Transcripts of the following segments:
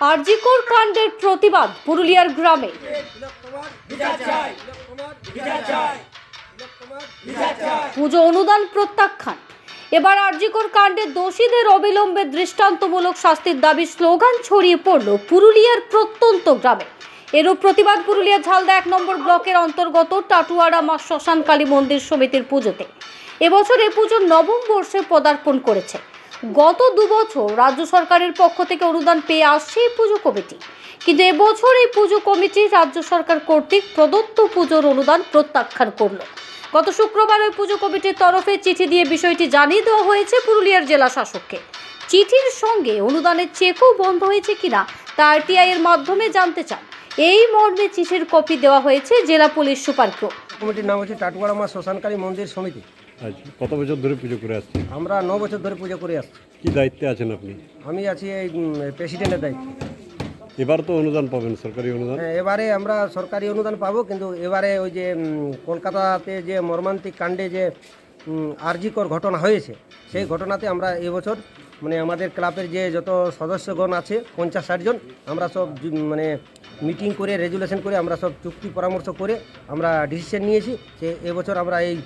আরজিকর কাণ্ডের প্রতিবাদ পুরুলিয়ার গ্রামে। পুজো অনুদান প্রত্যাখ্যান। এবার আরজিকর কাণ্ডের দোষীদের অবিলম্বে দৃষ্টান্তমূলক শাস্তির দাবি স্লোগান ছড়িয়ে পড়ল পুরুলিয়ার প্রত্যন্ত গ্রামে। এরূপ প্রতিবাদ পুরুলিয়া ঝালদা 1 নম্বর ব্লকের অন্তর্গত টাটুয়ারা মা শ্মশান কালী মন্দির সমিতির পুজোতে। এবছর এই পুজোর নবম বর্ষে পদার্পণ করেছে। গত 2 বছর রাজ্য সরকারের পক্ষ থেকে অনুদান পেয়ে আসছে এই পুজো কমিটি, কিন্তু এবছর এই পুজো কমিটি রাজ্য সরকার কর্তৃক প্রদত্ত পুজোর অনুদান প্রত্যাখ্যান করল। গত শুক্রবার ওই পুজো কমিটির তরফে চিঠি দিয়ে বিষয়টি জানিয়ে দেওয়া হয়েছে পুরুলিয়ার জেলা শাসককে। চিঠির সঙ্গে অনুদানের চেকও বন্ধ হয়েছে কিনা তা আরটিআই এর মাধ্যমে জানতে চান। এই মর্মে চিঠির কপি দেওয়া হয়েছে জেলা পুলিশ সুপারকে। কমিটির নাম হচ্ছে টাটুয়ারা মা শ্মশান কালী মন্দির সমিতি। আচ্ছা, কত বছর ধরে পুজো করে আসছেন? আমরা 9 বছর ধরে পুজো করে আসছি। কি দায়িত্বে আছেন আপনি? আমি আছি এই প্রেসিডেন্টের দায়িত্বে। এবার তো অনুদান পাবেন, সরকারি অনুদান। এবারে আমরা সরকারি অনুদান পাবো, কিন্তু এবারে ওই যে কলকাতাতে যে মর্মান্তিক কাণ্ডে যে আরজিকর ঘটনা হয়েছে, সেই ঘটনাতে আমরা এবছর মানে আমাদের ক্লাবের যে যত সদস্যগণ আছে 50-60 জন, আমরা সব মানে মিটিং করে রেজুলেশন করে আমরা সব চুক্তি পরামর্শ করে আমরা ডিসিশন নিয়েছি যে এবছর আমরা এই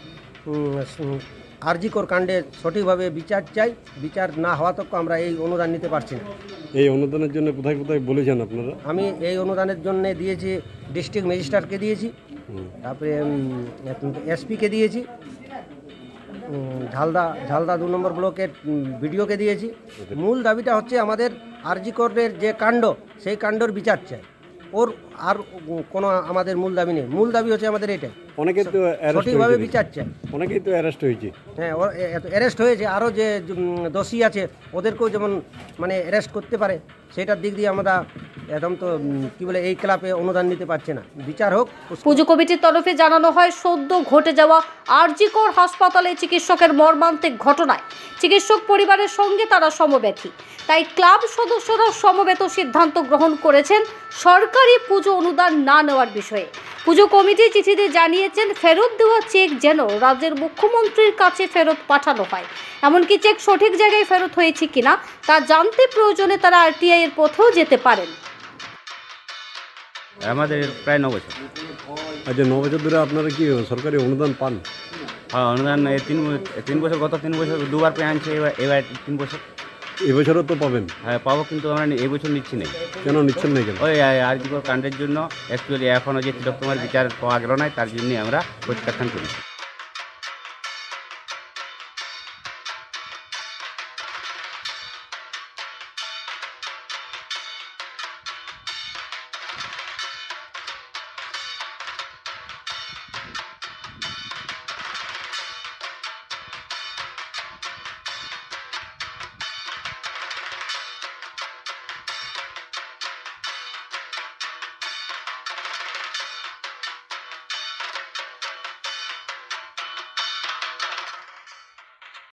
আরজিকর কাণ্ডে সঠিকভাবে বিচার চাই। বিচার না হওয়া তক আমরা এই অনুদান নিতে পারছি না। এই অনুদানের জন্য কোথায় কোথায় বলেছেন আপনারা? আমি এই অনুদানের জন্য দিয়েছি ডিস্ট্রিক্ট ম্যাজিস্ট্রেটকে দিয়েছি, তারপরে এসপিকে দিয়েছি, ঝালদা 2 নম্বর ব্লকের বিডিওকে দিয়েছি। মূল দাবিটা হচ্ছে আমাদের আরজিকরের যে কাণ্ড, সেই কাণ্ডর বিচার চাই। ওর আর কোনো আমাদের মূল দাবি নেই। মূল দাবি হচ্ছে আমাদের এটাই, অনেকে তো সঠিকভাবে বিচার চাই। অনেকেই তো অ্যারেস্ট হয়েছে। হ্যাঁ, অ্যারেস্ট হয়েছে। আরও যে দোষী আছে ওদেরকেও যেমন মানে অ্যারেস্ট করতে পারে, সেটার দিক দিয়ে আমরা একদম তো কি বলে এই ক্লাবে অনুদান নিতে পারছে না। বিচার হোক। পুজো কমিটির তরফে জানানো হয়, সদ্য ঘটে যাওয়া আরজিকর হাসপাতালে চিকিৎসকের মর্মান্তিক ঘটনায় চিকিৎসক পরিবারের সঙ্গে তারা সমব্যথী। তাই ক্লাব সদস্যরা সমবেত সিদ্ধান্ত গ্রহণ করেছেন সরকারি পুজো অনুদান না নেওয়ার বিষয়ে। পুজো কমিটি চিঠিতে জানিয়েছেন ফেরত দেওয়া চেক যেন রাজ্যের মুখ্যমন্ত্রীর কাছে ফেরত পাঠানো হয়। এমনকি চেক সঠিক জায়গায় ফেরত হয়েছে কিনা তা জানতে প্রয়োজনে তারা আরটিআই এর পথেও যেতে পারেন। আমাদের প্রায় 9 বছর। আচ্ছা, 9 বছর ধরে আপনারা কি সরকারি অনুদান পান? হ্যাঁ, অনুদান 3 বছর, গত 3 বছর 2 বার পেয়ে আনছে, এবার 3 বছর। এবছরও তো পাবেন? হ্যাঁ, পাবো, কিন্তু আমরা এই বছর নিচ্ছি না। কেন নিচ্ছেন না? কেন? ওই আরজিকর কাণ্ডের জন্য অ্যাকচুয়ালি এখনও যে তিলোত্তমার বিচার পাওয়া গেল না, তার জন্যই আমরা প্রত্যাখ্যান করি।